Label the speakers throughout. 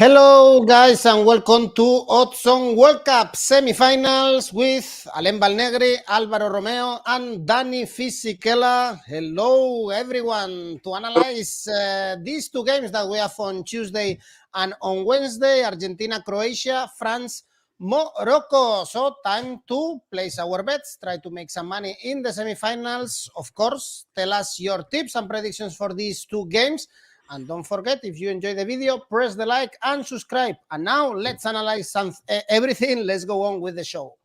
Speaker 1: Hello, guys, and welcome to 𝐜𝐨𝐧𝐧𝐞𝐿 World Cup semifinals with Alain Valnegri, Alvaro Romeo, and Dani Fisichella. Hello, everyone, to analyze these two games that we have on Tuesday and on Wednesday, Argentina, Croatia, France, Morocco. So time to place our bets, try to make some money in the semifinals. Of course, tell us your tips and predictions for these two games. And don't forget, if you enjoy the video, press the like and subscribe. And now let's analyze everything. Let's go on with the show.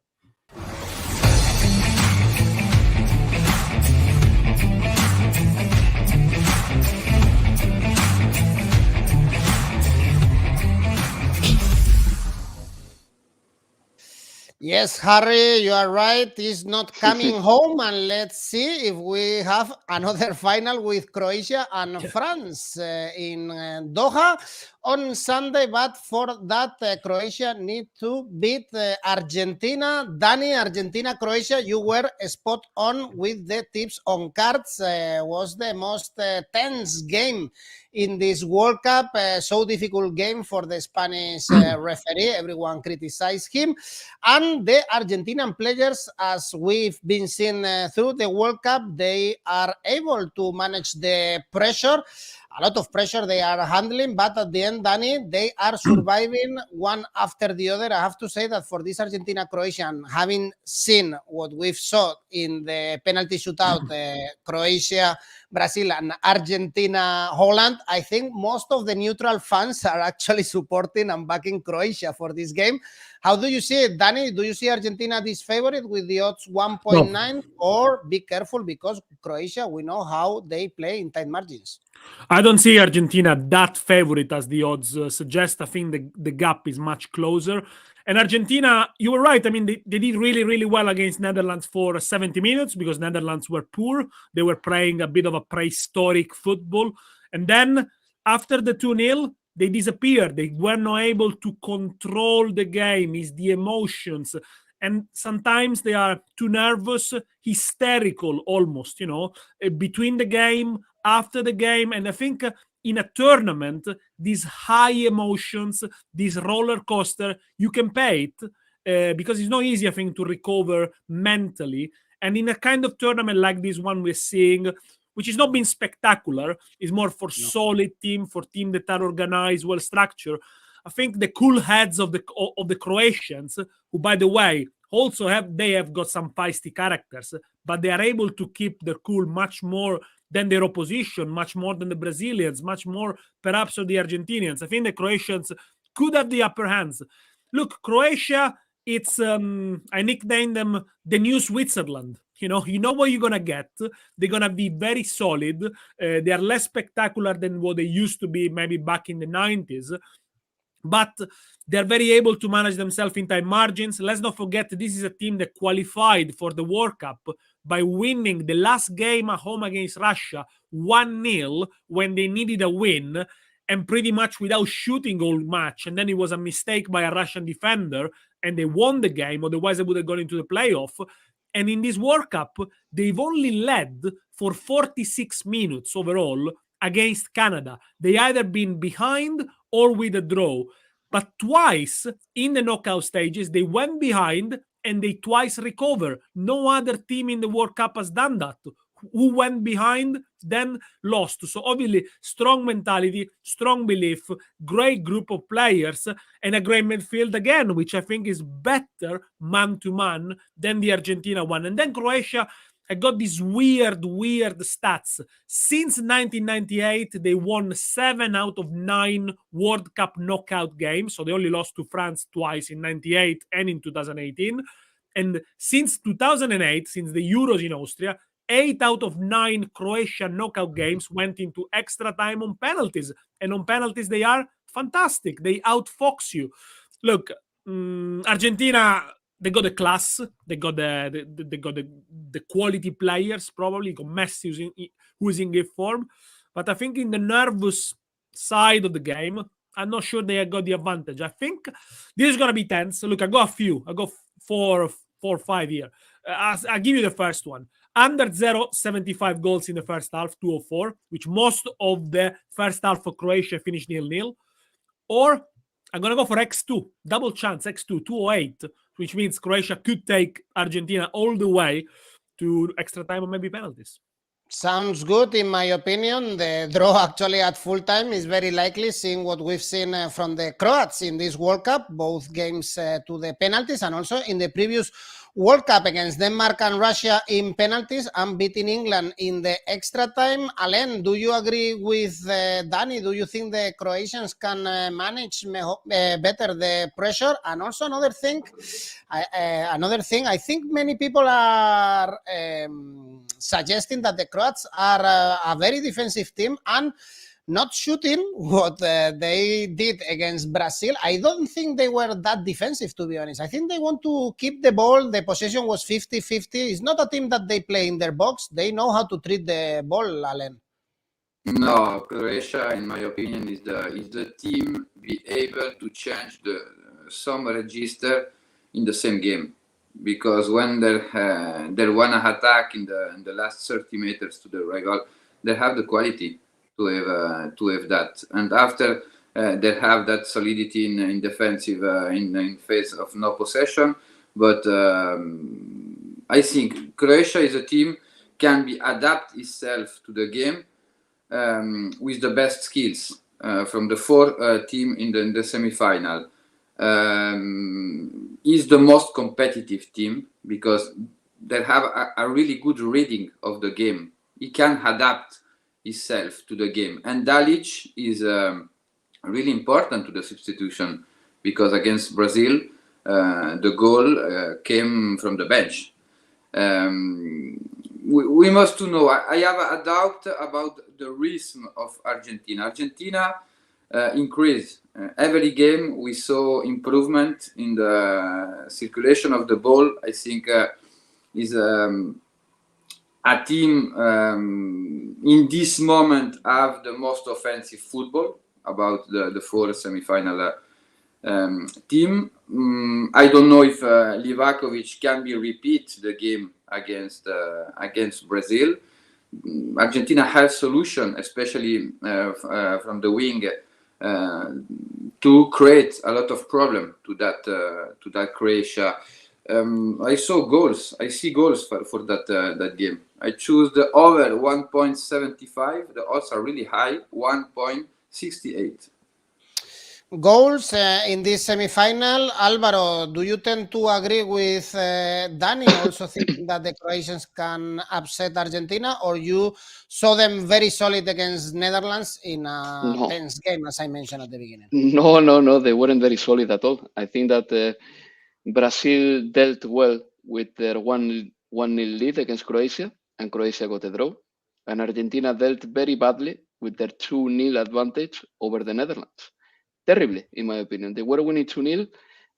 Speaker 1: Yes, Harry, you are right. He's not coming home, and let's see if we have another final with Croatia and France in Doha on Sunday. But for that, Croatia need to beat Argentina. Dani, Argentina, Croatia, you were spot on with the tips on cards. Was the most tense game in this World Cup. So difficult game for the Spanish referee. Everyone criticized him. And the Argentinian players, as we've been seeing through the World Cup, they are able to manage the pressure. A lot of pressure they are handling, but at the end, Dani, they are surviving one after the other. I have to say that for this Argentina-Croatian, having seen what we've saw in the penalty shootout, Croatia, Brazil, and Argentina, Holland, I think most of the neutral fans are actually supporting and backing Croatia for this game. How do you see it, Dani? Do you see Argentina this favorite with the odds 1.9? No. Or be careful because Croatia, we know how they play in tight margins.
Speaker 2: I don't see Argentina that favorite as the odds suggest. I think the gap is much closer. And Argentina, you were right. I mean, they did really, really well against Netherlands for 70 minutes because Netherlands were poor. They were playing a bit of a prehistoric football. And then after the 2-0, they disappeared. They were not able to control the game. It's the emotions. And sometimes they are too nervous, hysterical almost, you know, between the game, after the game. And I think in a tournament, these high emotions, this roller coaster, you can pay it because it's not easy, I think, to recover mentally. And in a kind of tournament like this one we're seeing, which is not being spectacular, is more for solid team, for team that are organized, well structured. I think the cool heads of the Croatians, who, by the way, also have got some feisty characters, but they are able to keep their cool much more than their opposition, much more than the Brazilians, much more perhaps of the Argentinians. I think the Croatians could have the upper hands. Look, Croatia, it's I nicknamed them the new Switzerland. You know what you're going to get. They're going to be very solid. They are less spectacular than what they used to be maybe back in the 90s. But they're very able to manage themselves in tight margins. Let's not forget, this is a team that qualified for the World Cup by winning the last game at home against Russia 1-0 when they needed a win and pretty much without shooting all match. And then it was a mistake by a Russian defender and they won the game. Otherwise, they would have gone into the playoff. And in this World Cup, they've only led for 46 minutes overall against Canada. They either been behind or with a draw. But twice in the knockout stages, they went behind and they twice recovered. No other team in the World Cup has done that. Who went behind, then lost. So obviously, strong mentality, strong belief, great group of players, and a great midfield again, which I think is better man-to-man than the Argentina one. And then Croatia, I got these weird stats. Since 1998, they won 7 out of 9 World Cup knockout games. So they only lost to France twice in 98 and in 2018. And since 2008, since the Euros in Austria, 8 out of 9 Croatian knockout games went into extra time on penalties. And on penalties, they are fantastic. They outfox you. Look, Argentina, they got the class, they got the quality players, probably. Got Messi who's in good form. But I think in the nervous side of the game, I'm not sure they got the advantage. I think this is going to be tense. Look, I got a few. I got four or five here. I'll give you the first one. Under 0.75 goals in the first half, 204, which most of the first half for Croatia finished 0-0. Or I'm going to go for 𝐿2, double chance, 𝐿2, 208, which means Croatia could take Argentina all the way to extra time or maybe penalties.
Speaker 1: Sounds good, in my opinion. The draw actually at full time is very likely, seeing what we've seen from the Croats in this World Cup, both games to the penalties, and also in the previous World Cup against Denmark and Russia in penalties and beating England in the extra time. Alain, do you agree with Danny? Do you think the Croatians can manage better the pressure? And also another thing, I think many people are suggesting that the Croats are a very defensive team and not shooting what they did against Brazil. I don't think they were that defensive, to be honest. I think they want to keep the ball. The possession was 50-50. It's not a team that they play in their box. They know how to treat the ball, Alain.
Speaker 3: No, Croatia, in my opinion, is the team be able to change some register in the same game. Because when they want to attack in the last 30 meters to the right goal, they have the quality to have that, and after they have that solidity in defensive in face of no possession. But I think Croatia is a team can be adapt itself to the game with the best skills from the four team in the semi-final. Is the most competitive team because they have a really good reading of the game. He can adapt himself to the game, and Dalic is really important to the substitution because against Brazil the goal came from the bench. We must know. I have a doubt about the rhythm of Argentina. Argentina increased every game. We saw improvement in the circulation of the ball. I think is a team in this moment have the most offensive football about the four semi-final team. I don't know if 𝐜𝐿𝐵𝐵𝐵 can be repeat the game against Brazil. Argentina has solution, especially from the wing, to create a lot of problem to that Croatia. I saw goals. I see goals for that game. I choose the over 1.75. The odds are really high, 1.68.
Speaker 1: Goals in this semi-final. Alvaro, do you tend to agree with Danny, also thinking that the Croatians can upset Argentina, or you saw them very solid against Netherlands in a tense game, as I mentioned at the beginning?
Speaker 4: No, they weren't very solid at all. I think that Brazil dealt well with their 1-0 lead against Croatia, and Croatia got a draw. And Argentina dealt very badly with their 2-0 advantage over the Netherlands. Terribly, in my opinion. They were winning 2-0,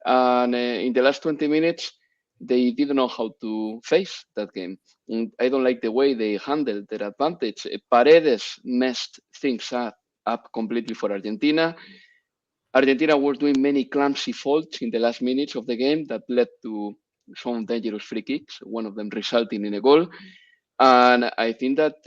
Speaker 4: and in the last 20 minutes, they didn't know how to face that game. And I don't like the way they handled their advantage. Paredes messed things up completely for Argentina. Argentina was doing many clumsy faults in the last minutes of the game that led to some dangerous free kicks, one of them resulting in a goal. And I think that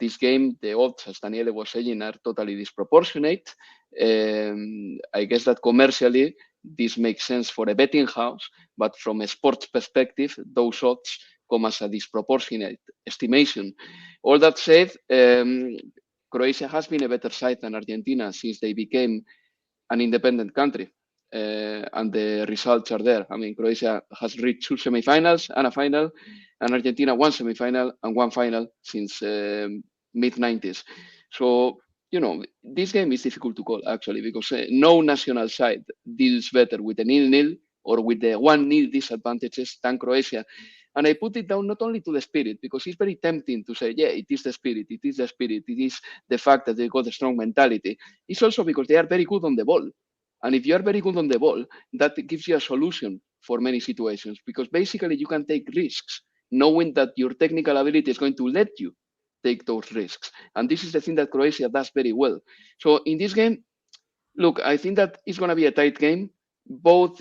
Speaker 4: this game, the odds, as Daniele was saying, are totally disproportionate. I guess that commercially this makes sense for a betting house, but from a sports perspective, those odds come as a disproportionate estimation. All that said, Croatia has been a better side than Argentina since they became an independent country. And the results are there. I mean, Croatia has reached 2 semi-finals and a final, and Argentina 1 semi-final and 1 final since mid-90s. So, this game is difficult to call, actually, because no national side deals better with a 0-0 or with the 1-0 disadvantages than Croatia. And I put it down not only to the spirit, because it's very tempting to say, yeah, it is the spirit, it is the fact that they got a strong mentality. It's also because they are very good on the ball. And if you are very good on the ball, that gives you a solution for many situations, because basically you can take risks, knowing that your technical ability is going to let you take those risks. And this is the thing that Croatia does very well. So in this game, look, I think that it's going to be a tight game. Both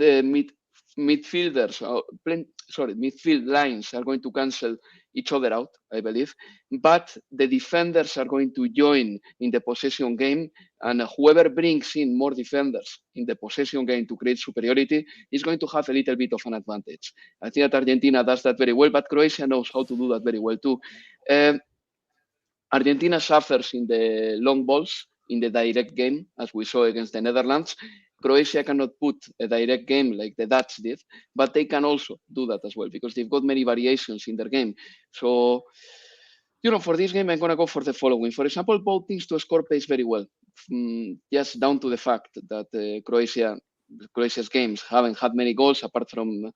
Speaker 4: midfielders, midfield lines are going to cancel each other out, I believe, but the defenders are going to join in the possession game, and whoever brings in more defenders in the possession game to create superiority is going to have a little bit of an advantage. I think that Argentina does that very well, but Croatia knows how to do that very well too. Argentina suffers in the long balls in the direct game, as we saw against the Netherlands. Croatia cannot put a direct game like the Dutch did, but they can also do that as well because they've got many variations in their game. So, for this game, I'm going to go for the following. For example, both teams to score pace very well. Just down to the fact that Croatia's games haven't had many goals apart from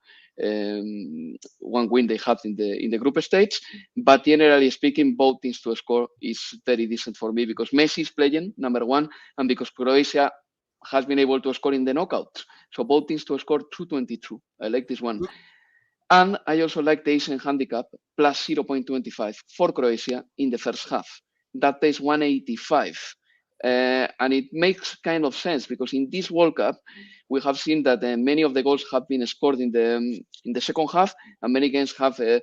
Speaker 4: one win they had in the group stage. But generally speaking, both teams to score is very decent for me because Messi is playing, number one, and because Croatia has been able to score in the knockouts. So both teams to score 222. I like this one. And I also like the Asian handicap plus 0.25 for Croatia in the first half. That pays 185. And it makes kind of sense because in this World Cup, we have seen that many of the goals have been scored in the second half, and many games have had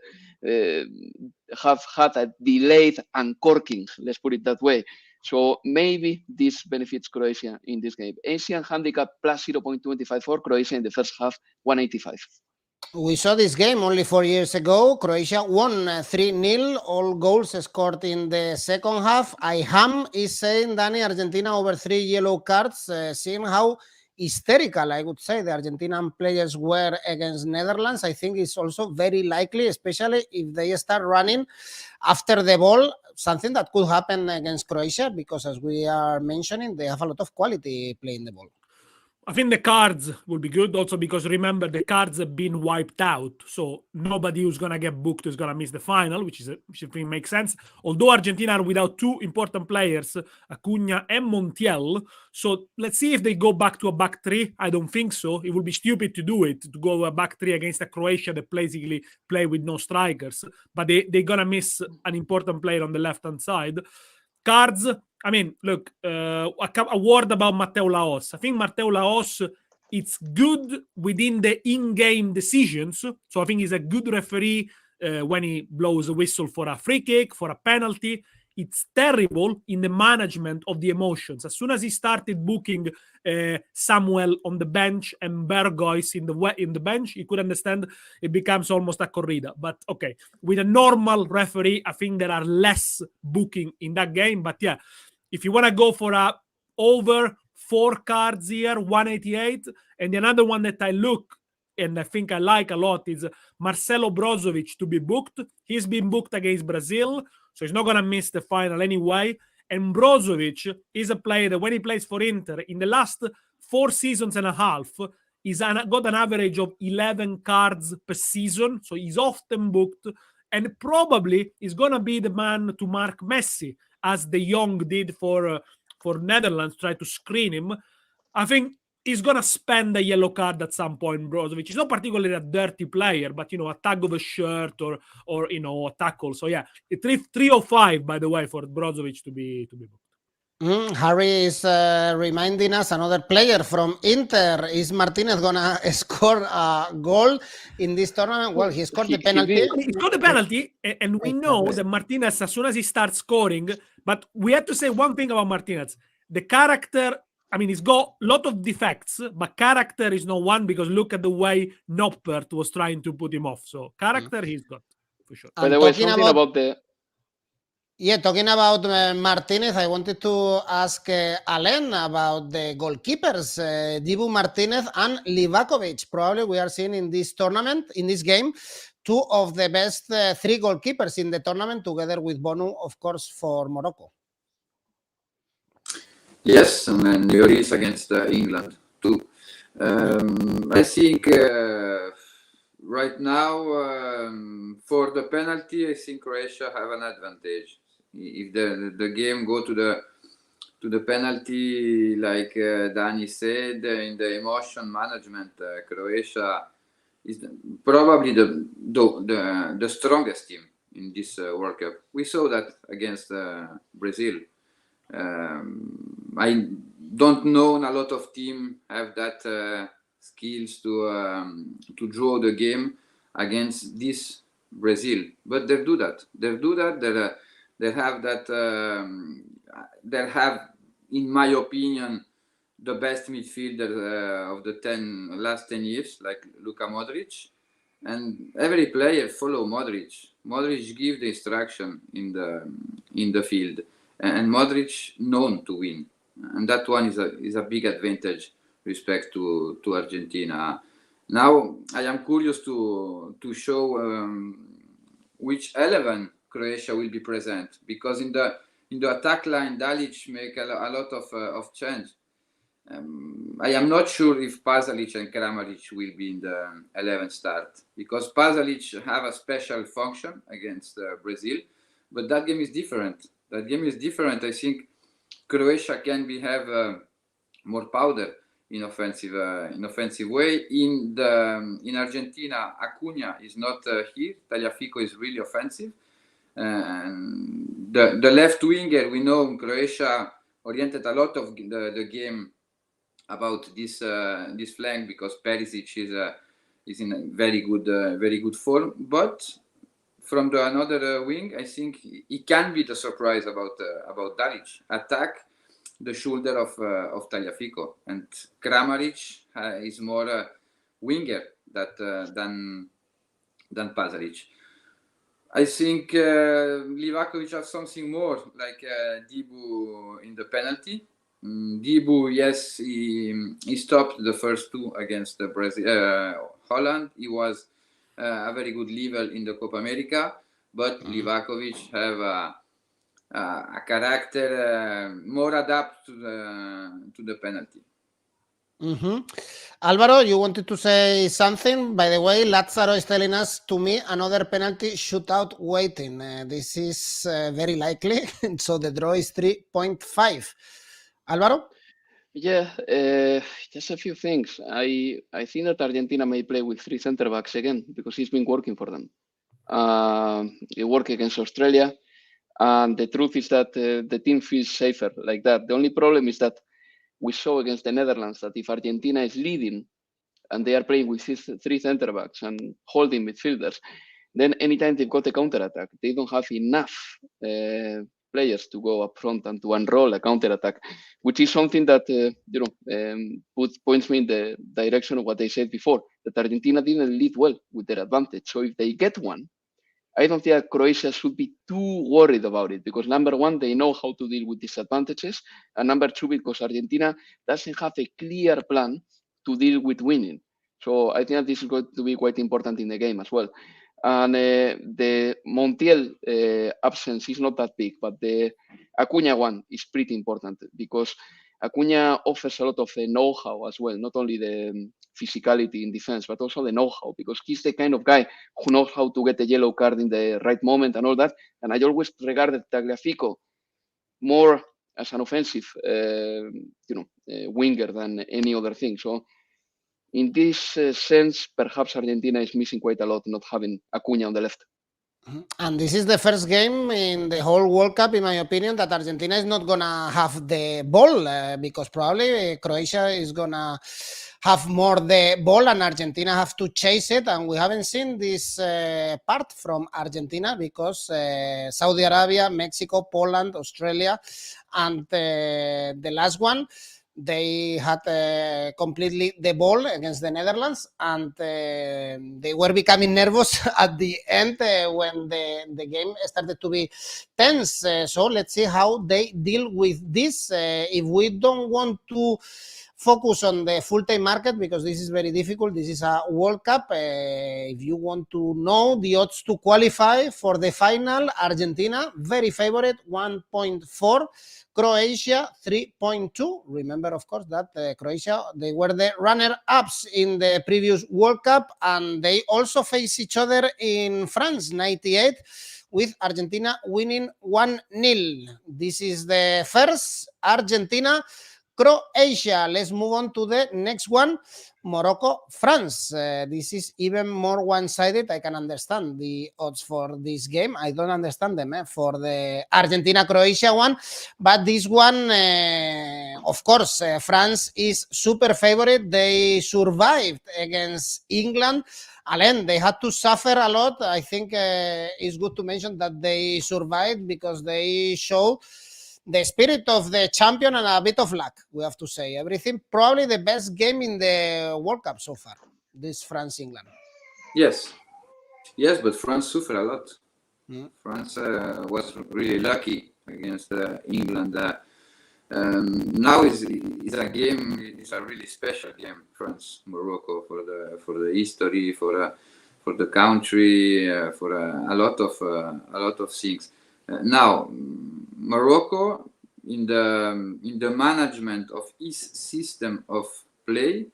Speaker 4: a delayed uncorking, let's put it that way. So maybe this benefits Croatia in this game. Asian handicap plus 0.25 for Croatia in the first half, 185.
Speaker 1: We saw this game only 4 years ago. Croatia won 3-0, all goals scored in the second half. IHAM is saying, Danny, Argentina over 3 yellow cards, seeing how hysterical, I would say, the Argentinian players were against Netherlands. I think it's also very likely, especially if they start running after the ball, something that could happen against Croatia because, as we are mentioning, they have a lot of quality playing the ball.
Speaker 2: I think the cards will be good also because remember the cards have been wiped out, so nobody who's gonna get booked is gonna miss the final, which I think makes sense. Although Argentina are without two important players, 𝐿𝐭𝐴 and 𝐵𝐻𝐿, so let's see if they go back to a back three. I don't think so. It would be stupid to do it, to go a back three against a Croatia that basically play with no strikers, but they're gonna miss an important player on the left-hand side. Cards, I mean, look, a word about Matteo Laos. I think Matteo Laos, it's good within the in-game decisions. So I think he's a good referee when he blows a whistle for a free kick, for a penalty. It's terrible in the management of the emotions. As soon as he started booking Samuel on the bench and Bergois in the bench, you could understand it becomes almost a corrida. But okay, with a normal referee, I think there are less booking in that game. But yeah, if you want to go for a over 4 cards here, 188, and another one that I look and I think I like a lot is Marcelo Brozovic to be booked. He's been booked against Brazil, so he's not going to miss the final anyway. And Brozovic is a player that when he plays for Inter, in the last 4 seasons and a half, he's got an average of 11 cards per season, so he's often booked, and probably is going to be the man to mark Messi, as De Jong did for Netherlands, try to screen him. I think he's going to spend a yellow card at some point, Brozovic. He's not particularly a dirty player, but, a tag of a shirt or a tackle. So, yeah, 305, by the way, for Brozovic to be booked.
Speaker 1: Harry is reminding us another player from Inter. Is Martinez going to score a goal in this tournament? Well, he scored the penalty.
Speaker 2: He scored the penalty, and we know that Martinez, as soon as he starts scoring, but we have to say one thing about Martinez. The character, I mean, he's got a lot of defects, but character is not one because look at the way Noppert was trying to put him off. So character he's got, for sure.
Speaker 4: By the way, something about the...
Speaker 1: Yeah, talking about Martinez, I wanted to ask Alain about the goalkeepers, Dibu Martinez and Livakovic. Probably we are seeing in this tournament, in this game, 2 of the best 3 goalkeepers in the tournament, together with Bonu, of course, for Morocco.
Speaker 3: Yes, and Lloris against England too. I think right now for the penalty, I think Croatia have an advantage. If the game go to the penalty, like Danny said, in the emotion management, Croatia is probably the strongest team in this World Cup. We saw that against Brazil. I don't know a lot of teams have that skills to draw the game against this Brazil. But they do that. They do that. They have that. They have, in my opinion, the best midfielder of the last 10 years, like Luka Modric, and every player follow Modric. Modric give the instruction in the field, and Modric known to win, and that one is a big advantage respect to Argentina. Now I am curious to show which 11 Croatia will be present, because in the attack line Dalic make a lot of change. I am not sure if Pasalic and Kramaric will be in the 11 start, because Pasalic have a special function against Brazil, but that game is different. That game is different. I think Croatia can have more powder in offensive way. In Argentina, 𝐿𝐭𝐴 is not here. 𝐜𝐿𝐴 is really offensive. And the left winger, we know in Croatia oriented a lot of the game about this flank, because Perisic is in a very good form. But from another wing, I think he can be the surprise about Dalic. Attack the shoulder of 𝐜𝐿𝐴, and Kramaric is more a winger than Pasalic. I think 𝐜𝐿𝐴 has something more, like 𝐷𝐵u in the penalty. 𝐷𝐵u, yes, he stopped the first two against Holland. He was a very good level in the Copa America, but 𝐜𝐿𝐴 have a character more adapt to the penalty.
Speaker 1: Alvaro, you wanted to say something? By the way, Lázaro is telling us, to me, another penalty shootout waiting. This is very likely, so the draw is 3.5. Alvaro?
Speaker 4: Yeah, just a few things. I think that Argentina may play with 3 center backs again, because it's been working for them. It worked against Australia, and the truth is that the team feels safer like that. The only problem is that we saw against the Netherlands that if Argentina is leading and they are playing with 3 center backs and holding midfielders, then anytime they've got a counter-attack, they don't have enough players to go up front and to unroll a counter-attack, which is something that points me in the direction of what I said before, that Argentina didn't lead well with their advantage. So if they get one, I don't think that Croatia should be too worried about it, because number one, they know how to deal with disadvantages, and number two, because Argentina doesn't have a clear plan to deal with winning. So I think that this is going to be quite important in the game as well. And the Montiel absence is not that big, but the 𝐿𝐴𝐭𝐴 one is pretty important, because 𝐿𝐴𝐭𝐴 offers a lot of know-how as well, not only the physicality in defense, but also the know-how, because he's the kind of guy who knows how to get a yellow card in the right moment and all that. And I always regarded 𝐜𝐿𝐴 more as an offensive winger than any other thing. So in this sense, perhaps Argentina is missing quite a lot, not having 𝐿𝐴𝐭𝐴 on the left.
Speaker 1: And this is the first game in the whole World Cup, in my opinion, that Argentina is not going to have the ball, because probably Croatia is going to have more the ball and Argentina have to chase it. And we haven't seen this part from Argentina, because Saudi Arabia, Mexico, Poland, Australia, and the last one, they had completely the ball against the Netherlands, and they were becoming nervous at the end when the game started to be tense. So let's see how they deal with this. If we don't want to focus on the full-time market, because this is very difficult, this is a World Cup. If you want to know the odds to qualify for the final, Argentina, very favorite, 1.4. Croatia, 3.2. Remember, of course, that Croatia, they were the runner-ups in the previous World Cup, and they also face each other in France, 98, with Argentina winning 1-0. This is the first Argentina Croatia. Let's move on to the next one, Morocco, France. This is even more one-sided. I can understand the odds for this game. I don't understand them for the Argentina-Croatia one, but this one Of course, France is super favorite. They survived against England. Alain, they had to suffer a lot. I think it's good to mention that they survived because they show the spirit of the champion and a bit of luck, we have to say. Everything, probably the best game in the World Cup so far, this France-England.
Speaker 3: Yes, but France suffered a lot. France was really lucky against England. Now is a game. It's a really special game. France Morocco for the history, for the country, for a lot of things. Now Morocco in the management of his system of play,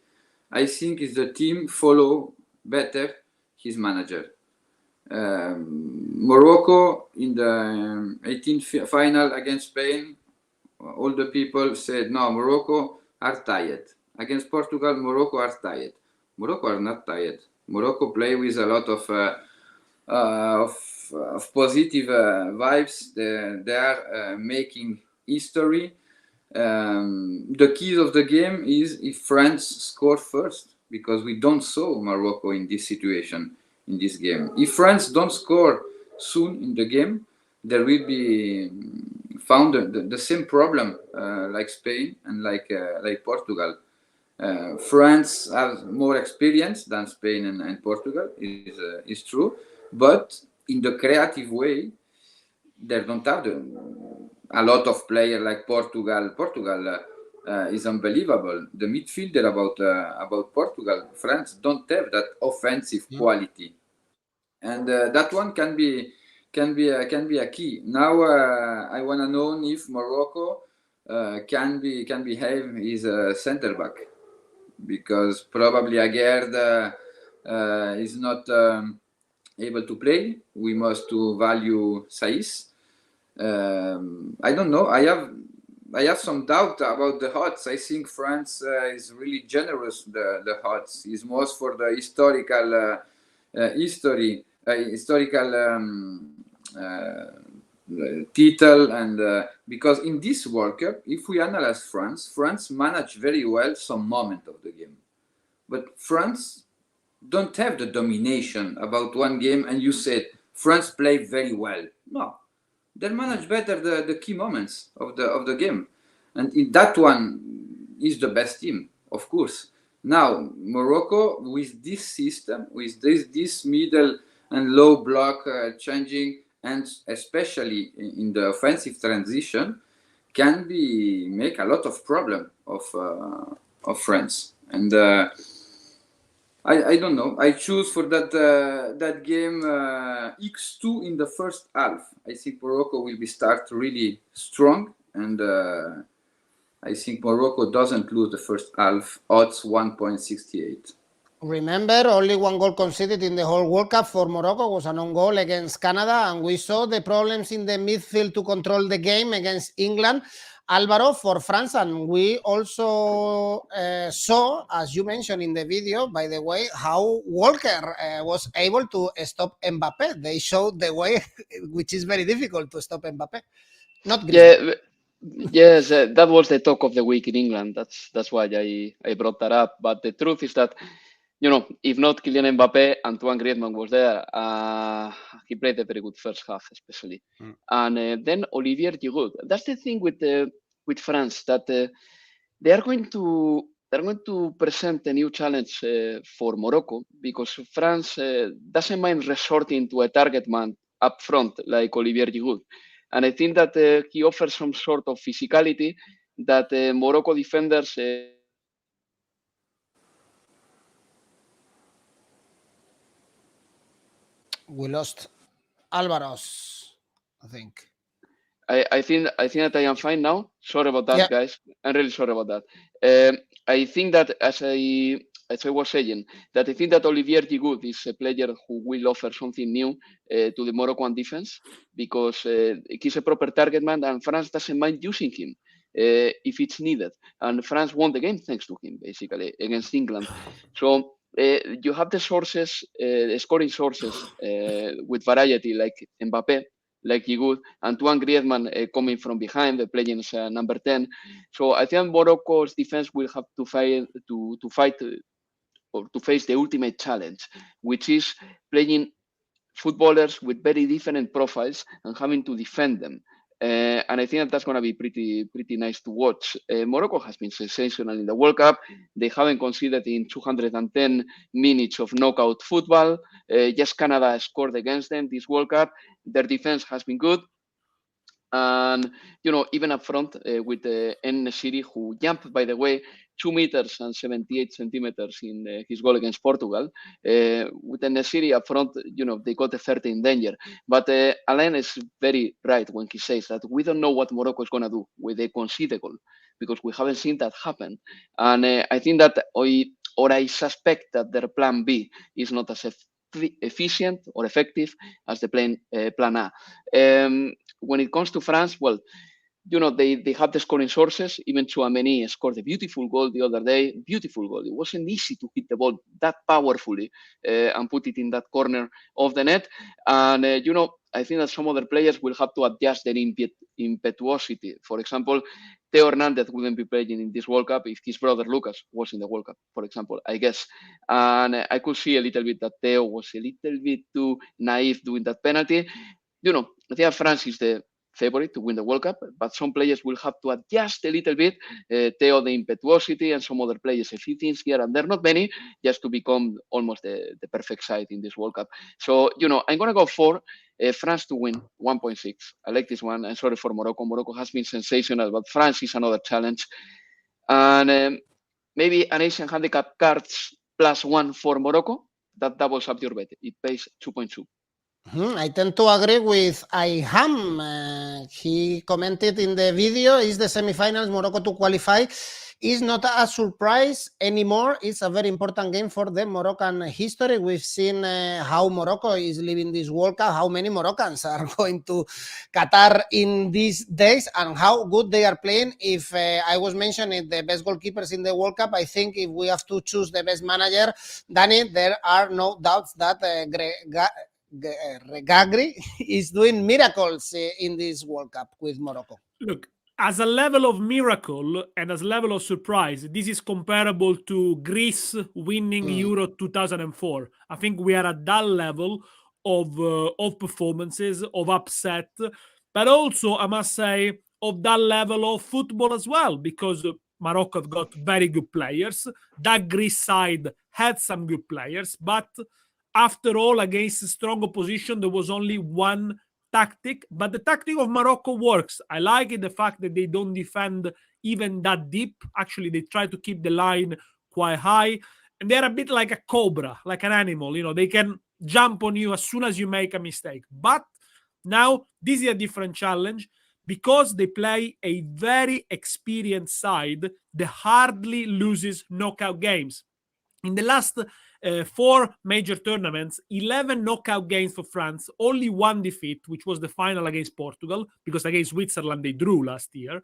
Speaker 3: I think is the team follow better his manager. Morocco in the 18th final against Spain, all the people said, no, Morocco are tired. Against Portugal, Morocco are tired. Morocco are not tired. Morocco play with a lot of positive vibes. They are making history. The key of the game is if France score first, because we don't saw Morocco in this situation, in this game. If France don't score soon in the game, there will be found the same problem like Spain and like Portugal. France has more experience than Spain and Portugal, is true, but in the creative way, they don't have a lot of players like Portugal. Portugal is unbelievable. The midfielder about Portugal, France don't have that offensive quality, and that one can be a key. Now I want to know if Morocco can behave his center back, because probably Aguerd is not able to play. We must to value 𝐬𝐽𝐧𝐧𝐶. I don't know. I have some doubt about the odds. I think France is really generous. The odds is most for the historical title, and because in this World Cup, if we analyze France managed very well some moment of the game, but France don't have the domination about one game and you said France played very well. No, they manage better the key moments of the game, and in that one is the best team, of course. Now Morocco with this system, with this middle and low block changing, and especially in the offensive transition, can make a lot of problem of France. And I don't know. I choose for that game X2 in the first half. I think Morocco will start really strong, and I think Morocco doesn't lose the first half. Odds 1.68.
Speaker 1: Remember, only one goal conceded in the whole World Cup for Morocco was an own goal against Canada, and we saw the problems in the midfield to control the game against England. Alvaro for France, and we also saw, as you mentioned in the video, by the way, how Walker was able to stop Mbappé. They showed the way, which is very difficult to stop Mbappé. Not Griezmann.
Speaker 4: Yes, that was the talk of the week in England. That's why I brought that up. But the truth is that, you know, if not Kylian Mbappé, Antoine Griezmann was there. He played a very good first half, especially. And then Olivier Giroud. That's the thing with France, that they are going to present a new challenge for Morocco, because France doesn't mind resorting to a target man up front like Olivier Giroud. And I think that he offers some sort of physicality that Morocco defenders
Speaker 1: we lost Alvaro's, I think.
Speaker 4: I think that I am fine now. Sorry about that, guys. I'm really sorry about that. I think that as I was saying, that I think that Olivier Giroud is a player who will offer something new to the Moroccan defense, because he's a proper target man, and France doesn't mind using him if it's needed. And France won the game thanks to him, basically, against England. So you have the sources, scoring sources with variety, like Mbappé, like 𝐜𝐭𝐤, and 𝐜𝐭𝐤 Griezmann coming from behind, playing as number 10. So I think Morocco's defense will have to fight or to face the ultimate challenge, which is playing footballers with very different profiles and having to defend them. And I think that's going to be pretty nice to watch. Morocco has been sensational in the World Cup. They haven't conceded in 210 minutes of knockout football. Just Canada scored against them this World Cup. Their defense has been good. And, even up front with 𝐬𝐭𝐴, who jumped, by the way, 2 meters and 78 centimeters in his goal against Portugal. With 𝐬𝐭𝐴 up front, they got a 13 danger. But Alain is very right when he says that we don't know what Morocco is going to do with a conceded goal, because we haven't seen that happen. And I think that, or I suspect that their plan B is not as efficient or effective as the plan A. When it comes to France, well, they have the scoring sources. Even Tchouaméni scored a beautiful goal the other day. Beautiful goal. It wasn't easy to hit the ball that powerfully and put it in that corner of the net. And, I think that some other players will have to adjust their impetuosity. For example, 𝐵 Hernández wouldn't be playing in this World Cup if his brother Lucas was in the World Cup, for example, I guess. And I could see a little bit that 𝐵 was a little bit too naive doing that penalty. I think France is the favorite to win the World Cup, but some players will have to adjust a little bit. 𝐵, the impetuosity, and some other players, a few things here and there, not many, just to become almost the perfect side in this World Cup. So, I'm going to go for France to win 1.6. I like this one. I'm sorry for Morocco. Morocco has been sensational, but France is another challenge. And maybe an Asian handicap cards +1 for Morocco. That doubles up your bet. It pays 2.2.
Speaker 1: I tend to agree with Ayham. He commented in the video, is the semifinals Morocco to qualify is not a surprise anymore. It's a very important game for the Moroccan history. We've seen how Morocco is living this World Cup, how many Moroccans are going to Qatar in these days, and how good they are playing. If I was mentioning the best goalkeepers in the World Cup, I think if we have to choose the best manager, Dani, there are no doubts that 𝐜𝐭𝐤𝐴 is doing miracles in this World Cup with Morocco.
Speaker 2: Look, as a level of miracle and as a level of surprise, this is comparable to Greece winning Euro 2004. I think we are at that level of performances, of upset, but also, I must say, of that level of football as well, because Morocco have got very good players. That Greece side had some good players, but after all, against a strong opposition, there was only one tactic, but the tactic of Morocco works. I like it, the fact that they don't defend even that deep. Actually, they try to keep the line quite high, and they're a bit like a cobra, like an animal. They can jump on you as soon as you make a mistake. But now this is a different challenge because they play a very experienced side that hardly loses knockout games. In the last 4 major tournaments, 11 knockout games for France, only 1 defeat, which was the final against Portugal, because against Switzerland they drew last year.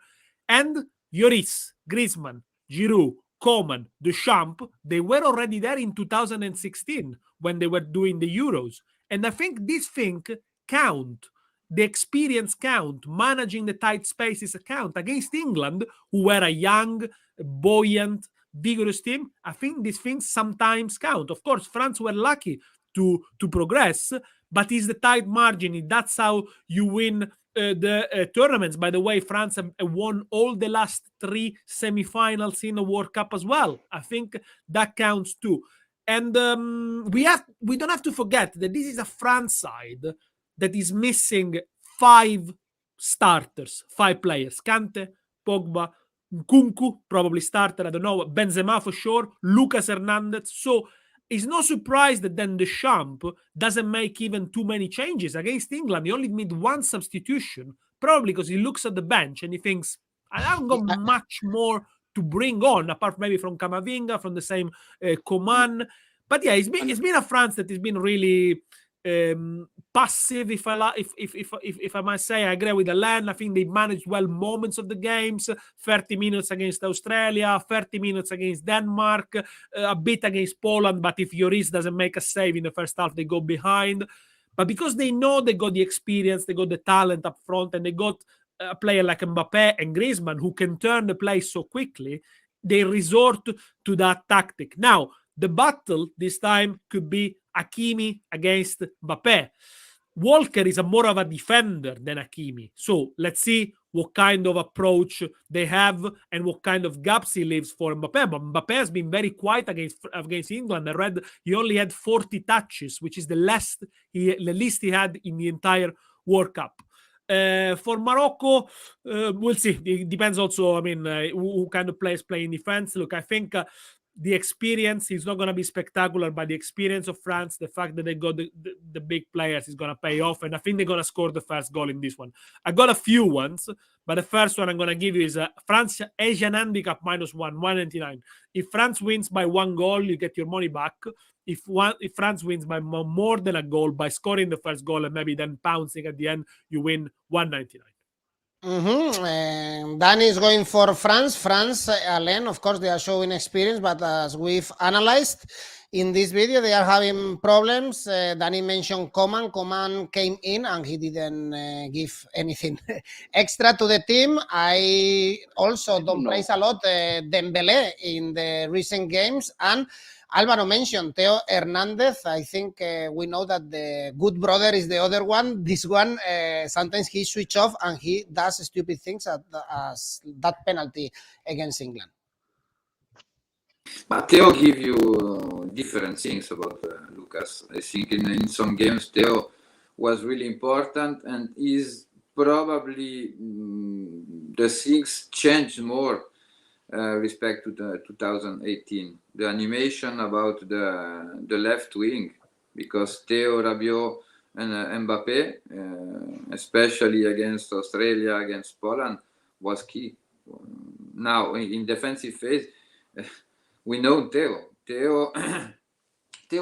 Speaker 2: And Lloris, Griezmann, Giroud, Coman, Deschamps, they were already there in 2016 when they were doing the Euros. And I think this thing count. The experience count, managing the tight spaces count. Against England, who were a young, buoyant, vigorous team, I think these things sometimes count. Of course, France were lucky to progress, but it's the tight margin. That's how you win the tournaments. By the way, France have won all the last 3 semifinals in the World Cup as well. I think that counts too. And we don't have to forget that this is a France side that is missing 5 starters, 5 players. Kante, Pogba, Nkunku, probably starter, I don't know, Benzema for sure, Lucas Hernandez. So it's no surprise that then Deschamps doesn't make even too many changes. Against England, he only made 1 substitution, probably because he looks at the bench and he thinks, I haven't got much more to bring on, apart maybe from Camavinga, from the same Coman. But yeah, it's been a France that has been really passive, if I might say. I agree with Alain. I think they managed well moments of the games. 30 minutes against Australia, 30 minutes against Denmark, a bit against Poland, but if Lloris doesn't make a save in the first half, they go behind. But because they know they got the experience, they got the talent up front, and they got a player like Mbappé and Griezmann who can turn the play so quickly, they resort to that tactic. Now, the battle this time could be Hakimi against Mbappé. Walker is more of a defender than Hakimi. So let's see what kind of approach they have and what kind of gaps he leaves for Mbappé. But Mbappé has been very quiet against England. I read he only had 40 touches, which is the least he had in the entire World Cup. For Morocco, we'll see. It depends also, who kind of players play in defense. Look, I think the experience is not going to be spectacular, but the experience of France, the fact that they got the big players is going to pay off, and I think they're going to score the first goal in this one. I got a few ones, but the first one I'm going to give you is France Asian handicap -1, 199. If France wins by 1 goal, you get your money back. If France wins by more than a goal by scoring the first goal and maybe then pouncing at the end, you win 199.
Speaker 1: Danny is going for France. France, Alain, of course, they are showing experience, but as we've analyzed in this video, they are having problems. Danny mentioned Coman. Coman came in and he didn't give anything extra to the team. I also don't praise a lot Dembélé in the recent games, and Alvaro mentioned 𝐜𝐭𝐴_𝐬𝐿. I think we know that the good brother is the other one. This one, sometimes he switch off and he does stupid things as that penalty against England.
Speaker 3: But 𝐜𝐭 give you different things about Lucas. I think in some games 𝐜𝐭 was really important and is probably the things changed more respect to the 2018. The animation about the left wing, because 𝐜𝐭, Rabiot and Mbappé, especially against Australia, against Poland, was key. Now in defensive phase, we know 𝐜𝐭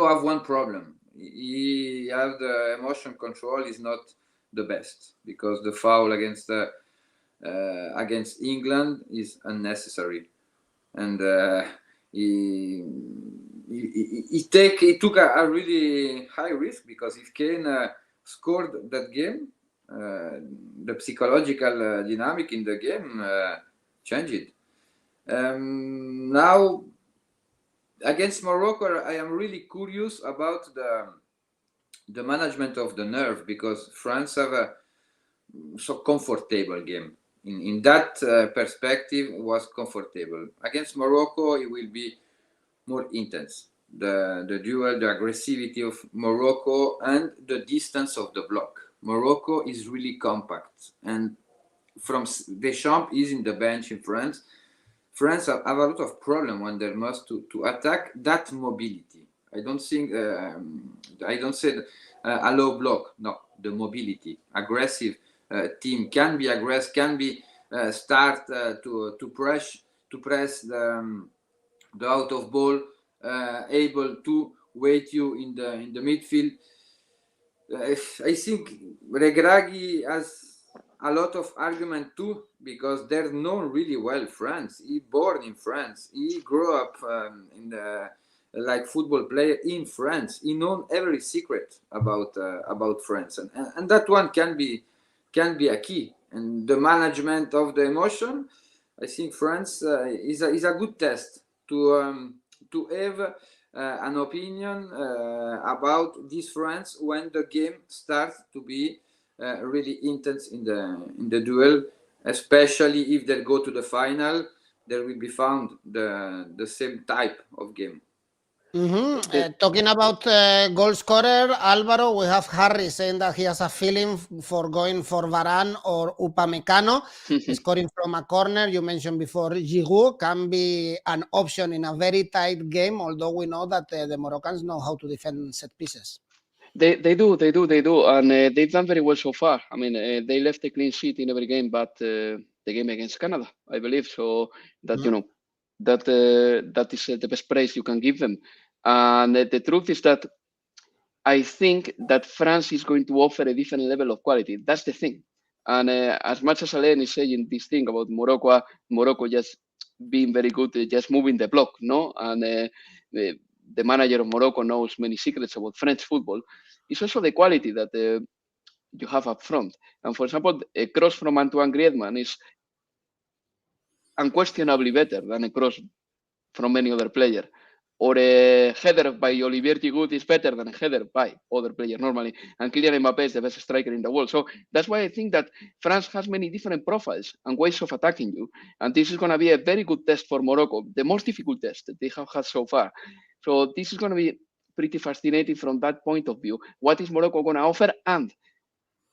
Speaker 3: have one problem. He have the emotion control is not the best, because the foul against England is unnecessary, and he took a really high risk, because if Kane scored that game, the psychological dynamic in the game changed. Now against Morocco, I am really curious about the management of the nerve, because France have a so comfortable game. In that perspective, was comfortable. Against Morocco, it will be more intense. The duel, the aggressivity of Morocco, and the distance of the block. Morocco is really compact, and from Deschamps is in the bench in France. France have a lot of problem when they must to attack that mobility. I don't think I don't say a low block. No, the mobility, aggressive. Team can be aggressive, can be start to press the out of ball, able to wait you in the midfield. I think Regragui has a lot of argument too, because they're known really well France. He born in France. He grew up in the like football player in France. He known every secret about France, and that one can be a key. And the management of the emotion, I think France is a good test to have an opinion about this France when the game starts to be really intense in the duel, especially if they go to the final. There will be found the same type of game.
Speaker 1: Talking about goal scorer, Alvaro, we have Harry saying that he has a feeling for going for Varane or Upamecano, scoring from a corner. You mentioned before Giroud can be an option in a very tight game, although we know that the Moroccans know how to defend set pieces.
Speaker 4: They do, and they've done very well so far. I mean, they left a clean sheet in every game, but the game against Canada, I believe, so that you know that is the best praise you can give them. And the truth is that I think that France is going to offer a different level of quality. That's the thing. And as much as Alain is saying this thing about Morocco just being very good, just moving the block, no, and the manager of Morocco knows many secrets about French football. it's also the quality that you have up front. And for example, a cross from Antoine Griezmann is unquestionably better than a cross from any other player. Or a header by Olivier Giroud is better than a header by other player normally. And Kylian Mbappé is the best striker in the world. So that's why I think that France has many different profiles and ways of attacking you. And this is going to be a very good test for Morocco, the most difficult test that they have had so far. So this is going to be pretty fascinating from that point of view. What is Morocco going to offer? And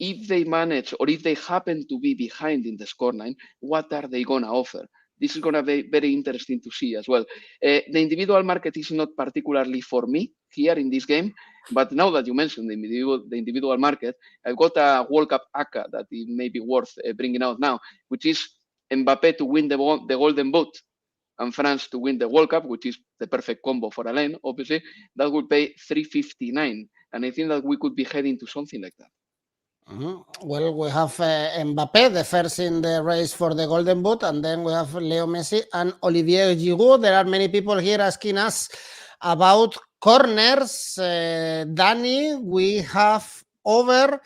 Speaker 4: if they manage, or if they happen to be behind in the scoreline, what are they going to offer? This is going to be very interesting to see as well. The individual market is not particularly for me here in this game, but now that you mentioned the individual market, I've got a World Cup ACCA that it may be worth bringing out now, which is Mbappé to win the Golden Boot and France to win the World Cup, which is the perfect combo for Alain, obviously. That would pay 359, and I think that we could be heading to something like that.
Speaker 1: Well, we have Mbappé, the first in the race for the Golden Boot, and then we have Leo Messi and Olivier Giroud. There are many people here asking us about corners. Danny, we have over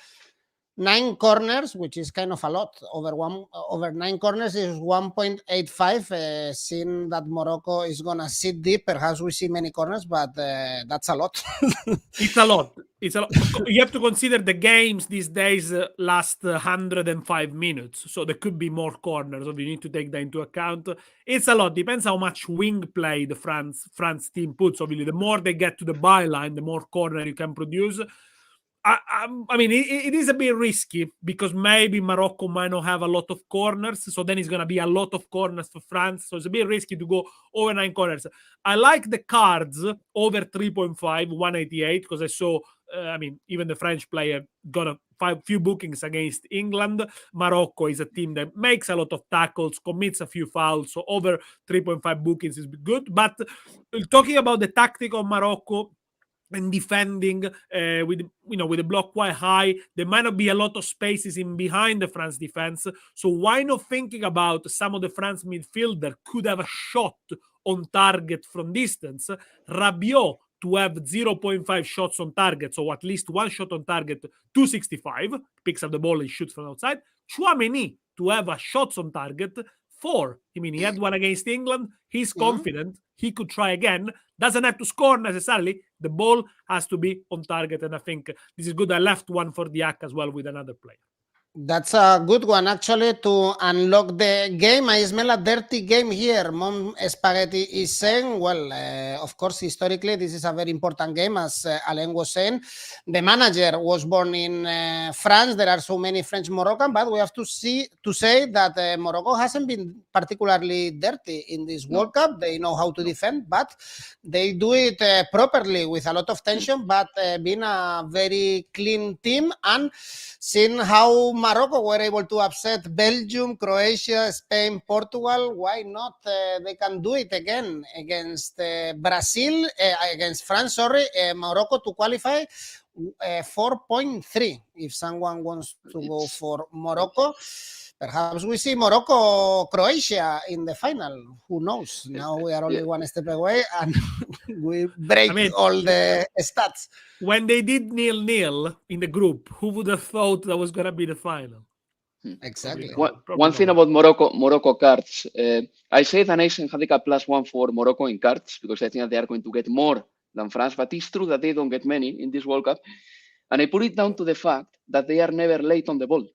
Speaker 1: 9 corners, which is kind of a lot. Over 9 corners is 1.85. Seeing that Morocco is gonna sit deep, perhaps we see many corners, but that's a lot.
Speaker 2: It's a lot. It's a lot. You have to consider the games these days last 105 minutes, so there could be more corners. So you need to take that into account. It's a lot. Depends how much wing play the France team puts. Obviously, the more they get to the byline, the more corner you can produce. I mean, it is a bit risky because maybe Morocco might not have a lot of corners, so then it's going to be a lot of corners for France. So it's a bit risky to go over 9 corners. I like the cards over 3.5, 188, because I saw, I mean, even the French player got a few bookings against England. Morocco is a team that makes a lot of tackles, commits a few fouls, so over 3.5 bookings is good. But talking about the tactic of Morocco, and defending with the block quite high, there might not be a lot of spaces in behind the France defense. So why not thinking about some of the France midfielder could have a shot on target from distance? Rabiot to have 0.5 shots on target, so at least 1 shot on target, 265, picks up the ball and shoots from outside. Tchouaméni to have a shots on target, 4. I mean, he had one against England. He's confident. He could try again. Doesn't have to score necessarily. The ball has to be on target, and I think this is good. I left one for the ACCA as well with another player.
Speaker 1: That's a good one, actually, to unlock the game. I smell a dirty game here. Mom Spaghetti is saying, well, of course, historically, this is a very important game, as Alain was saying. The manager was born in France. There are so many French Moroccan, but we have to say that Morocco hasn't been particularly dirty in this World Cup. They know how to defend, but they do it properly with a lot of tension, but being a very clean team. And seeing how Morocco were able to upset Belgium, Croatia, Spain, Portugal, why not? They can do it again against Brazil, against France, Morocco to qualify 4.3. If someone wants to go for Morocco, perhaps we see Morocco, Croatia in the final. Who knows? Now we are only one step away and we break all the stats.
Speaker 2: When they did 0-0 in the group, who would have thought that was going to be the final?
Speaker 1: Exactly.
Speaker 4: One thing about Morocco cards. I say the nation handicap +1 for Morocco in cards because I think that they are going to get more than France, but it's true that they don't get many in this World Cup. And I put it down to the fact that they are never late on the ball.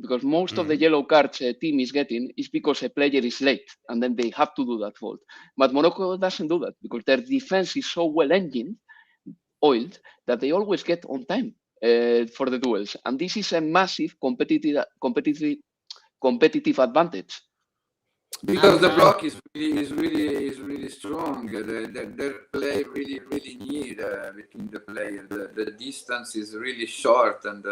Speaker 4: Because most of the yellow cards a team is getting is because a player is late and then they have to do that fault. But Morocco doesn't do that because their defense is so well oiled that they always get on time for the duels. And this is a massive competitive advantage.
Speaker 3: Because the block is really strong. Their play really near between the players. The distance is really short, and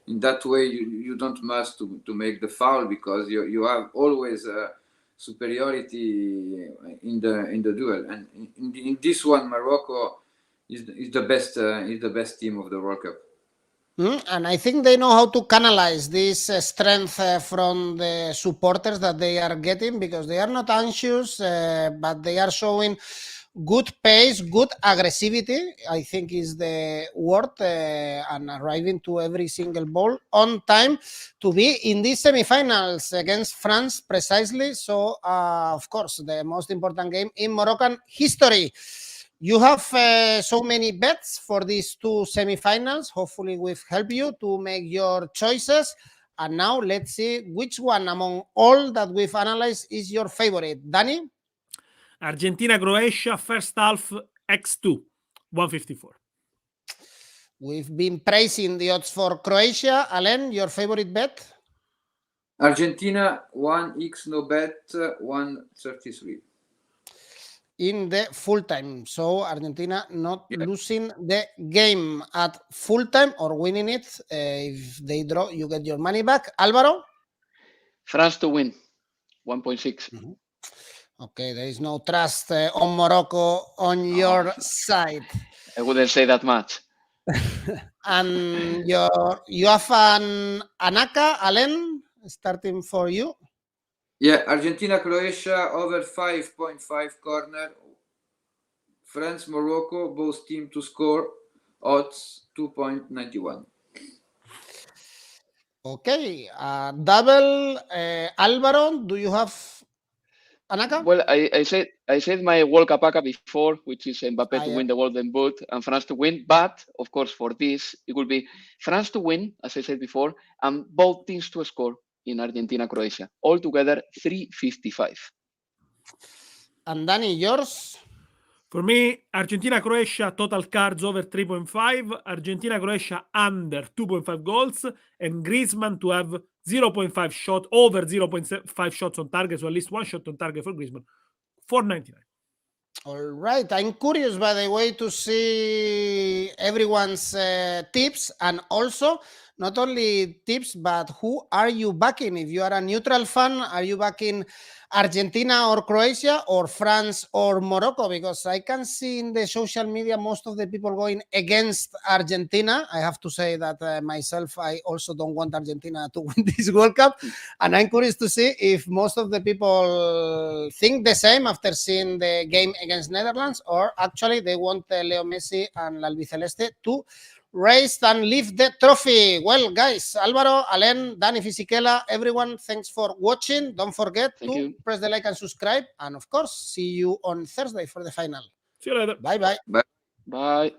Speaker 3: in that way you don't must to make the foul because you have always superiority in the duel. And in this one, Morocco is the best team of the World Cup.
Speaker 1: And I think they know how to canalize this strength from the supporters that they are getting because they are not anxious, but they are showing good pace, good aggressivity, I think is the word, and arriving to every single ball on time to be in these semifinals against France precisely. So, of course, the most important game in Moroccan history. You have so many bets for these two semifinals. Hopefully, we've helped you to make your choices. And now let's see which one among all that we've analyzed is your favorite. Danny?
Speaker 2: Argentina, Croatia, first half, 𝐿2, 154.
Speaker 1: We've been praising the odds for Croatia. Alain, your favorite bet?
Speaker 3: Argentina 1𝐿𝐴𝐵 133.
Speaker 1: In the full time. So Argentina not losing the game at full time or winning it. If they draw, you get your money back. Alvaro?
Speaker 4: France to win, 1.6.
Speaker 1: Okay, there is no trust on Morocco on your side.
Speaker 4: I wouldn't say that much.
Speaker 1: And you have an ACCA, Alain, starting for you.
Speaker 3: Yeah, Argentina, Croatia over 5.5 corner. France, Morocco, both team to score. Odds 2.91.
Speaker 1: Okay, double. Alvaro, do you have ACCA?
Speaker 4: Well, I said my World Cup ACCA before, which is Mbappé to win the Golden Boot and France to win. But of course, for this, it will be France to win, as I said before, and both teams to score in Argentina, Croatia. Altogether, 355.
Speaker 1: And Danny, yours?
Speaker 2: For me, Argentina, Croatia, total cards over 3.5, Argentina, Croatia under 2.5 goals, and Griezmann to have 0.5 shot, over 0.5 shots on target, so at least one shot on target for Griezmann, 4.99.
Speaker 1: All right. I'm curious, by the way, to see everyone's tips, and also not only tips, but who are you backing? If you are a neutral fan, are you backing Argentina or Croatia or France or Morocco? Because I can see in the social media most of the people going against Argentina. I have to say that myself, I also don't want Argentina to win this World Cup. And I'm curious to see if most of the people think the same after seeing the game against Netherlands, or actually they want Leo Messi and la albiceleste to raise and lift the trophy. Well, guys, Alvaro, Alain, Dani, Fisichella, everyone, thanks for watching. Don't forget to press the like and subscribe. And of course, see you on Thursday for the final.
Speaker 2: See you later.
Speaker 1: Bye-bye.
Speaker 3: Bye.
Speaker 4: Bye.